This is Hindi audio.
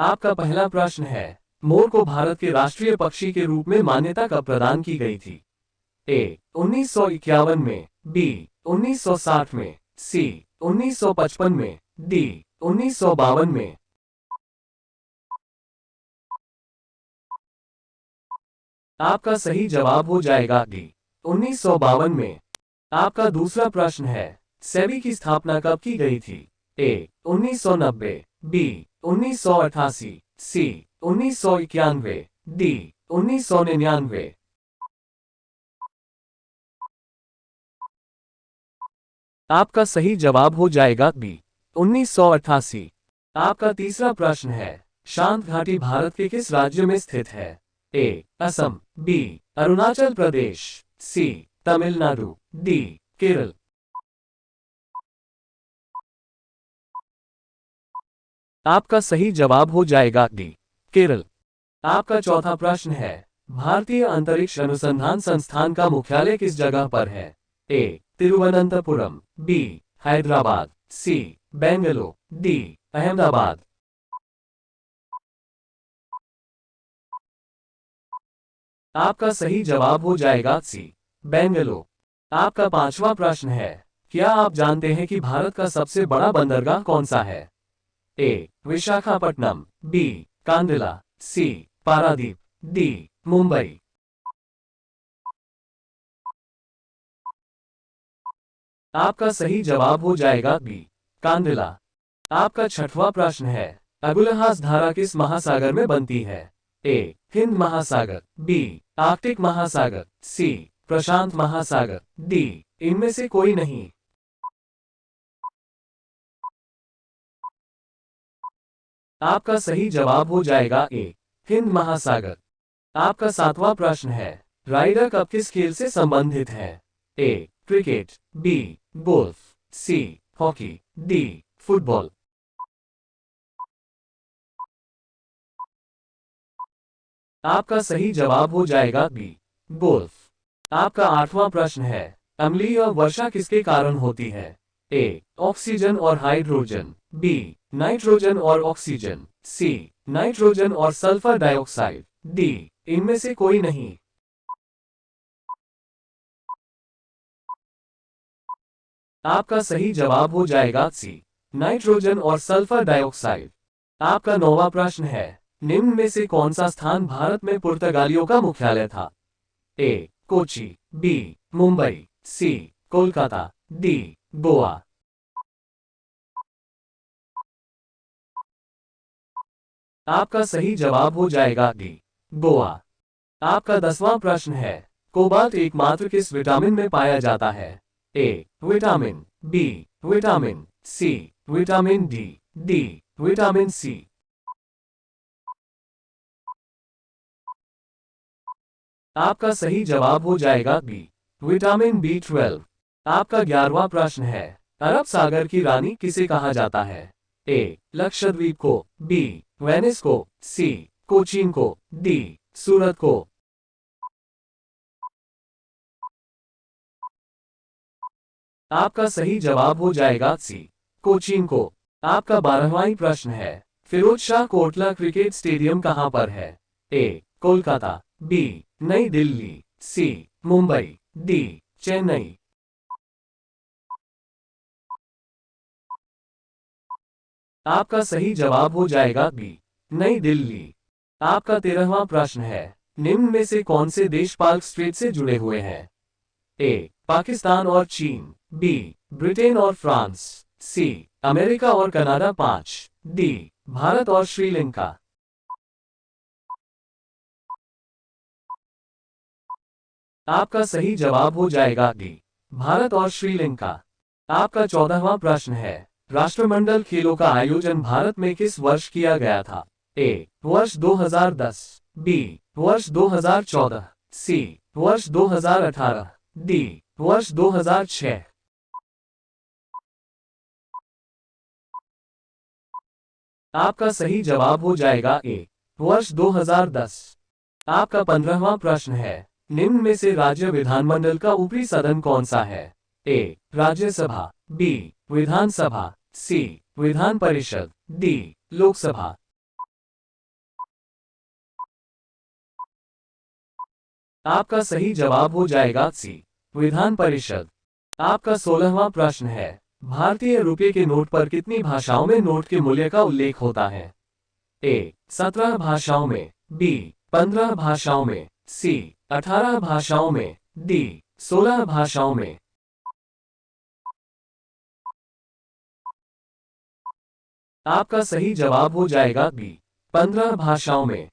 आपका पहला प्रश्न है, मोर को भारत के राष्ट्रीय पक्षी के रूप में मान्यता कब प्रदान की गई थी? ए 1951 में, बी 1960 में, सी 1955 में, डी 1952 में। आपका सही जवाब हो जाएगा डी 1952 में। आपका दूसरा प्रश्न है, सेबी की स्थापना कब की गई थी? ए 1990, बी 1988, सी 1991, डी 1999। आपका सही जवाब हो जाएगा बी 1988। आपका तीसरा प्रश्न है, शांत घाटी भारत के किस राज्य में स्थित है? ए असम, बी अरुणाचल प्रदेश, सी तमिलनाडु, डी केरल। आपका सही जवाब हो जाएगा डी केरल। आपका चौथा प्रश्न है, भारतीय अंतरिक्ष अनुसंधान संस्थान का मुख्यालय किस जगह पर है? ए तिरुवनंतपुरम, बी हैदराबाद, सी बेंगलुरु, डी अहमदाबाद। आपका सही जवाब हो जाएगा सी बेंगलुरु। आपका पांचवा प्रश्न है, क्या आप जानते हैं कि भारत का सबसे बड़ा बंदरगाह कौन सा है? ए विशाखापट्टनम, बी कांडिला, सी पारादीप, डी मुंबई। आपका सही जवाब हो जाएगा बी कांडिला। आपका छठवां प्रश्न है, अगुलहास धारा किस महासागर में बनती है? ए हिंद महासागर, बी आर्कटिक महासागर, सी प्रशांत महासागर, डी इनमें से कोई नहीं। आपका सही जवाब हो जाएगा ए हिंद महासागर। आपका सातवां प्रश्न है, राइडर कप किस खेल से संबंधित है? A cricket, B golf, C hockey, D football. आपका सही जवाब हो जाएगा बी गोल्फ। आपका आठवां प्रश्न है, अम्लीय वर्षा किसके कारण होती है? ए ऑक्सीजन और हाइड्रोजन, बी नाइट्रोजन और ऑक्सीजन, सी नाइट्रोजन और सल्फर डाइऑक्साइड, डी इनमें से कोई नहीं। आपका सही जवाब हो जाएगा सी नाइट्रोजन और सल्फर डाइऑक्साइड। आपका नौवां प्रश्न है, निम्न में से कौन सा स्थान भारत में पुर्तगालियों का मुख्यालय था? ए कोची, बी मुंबई, सी कोलकाता, डी गोवा। आपका सही जवाब हो जाएगा डी गोवा। आपका 10वां प्रश्न है, कोबाल्ट एकमात्र किस विटामिन में पाया जाता है? A vitamin, B vitamin C, vitamin D, D vitamin C. आपका सही जवाब हो जाएगा बी विटामिन B12। आपका 11वां प्रश्न है, अरब सागर की रानी किसे कहा जाता है? ए लक्षद्वीप को, बी वेनिस को, सी कोचीन को, डी सूरत को। आपका सही जवाब हो जाएगा सी कोचीन को। आपका 12वां प्रश्न है, फिरोज शाह कोटला क्रिकेट स्टेडियम कहां पर है? ए कोलकाता, बी नई दिल्ली, सी मुंबई, डी चेन्नई। आपका सही जवाब हो जाएगा बी नई दिल्ली। आपका 13वां प्रश्न है, निम्न में से कौन से देश पाक स्ट्रेट से जुड़े हुए हैं? ए पाकिस्तान और चीन, बी ब्रिटेन और फ्रांस, सी अमेरिका और कनाडा, 5 डी भारत और श्रीलंका। आपका सही जवाब हो जाएगा डी भारत और श्रीलंका। आपका 14वां प्रश्न है, राष्ट्रमंडल खेलों का आयोजन भारत में किस वर्ष किया गया था? ए वर्ष 2010, बी वर्ष 2014, सी वर्ष 2018, डी वर्ष 2006। आपका सही जवाब हो जाएगा ए वर्ष 2010। आपका 15वां प्रश्न है, निम्न में से राज्य विधानमंडल का ऊपरी सदन कौन सा है? ए राज्यसभा, बी विधानसभा, सी विधान परिषद, डी लोकसभा। आपका सही जवाब हो जाएगा सी, विधान परिषद। आपका 16वां प्रश्न है, भारतीय रुपये के नोट पर कितनी भाषाओं में नोट के मूल्य का उल्लेख होता है? ए 17 भाषाओं में, बी 15 भाषाओं में, सी 18 भाषाओं में, डी 16 भाषाओं में। आपका सही जवाब हो जाएगा बी 15 भाषाओं में।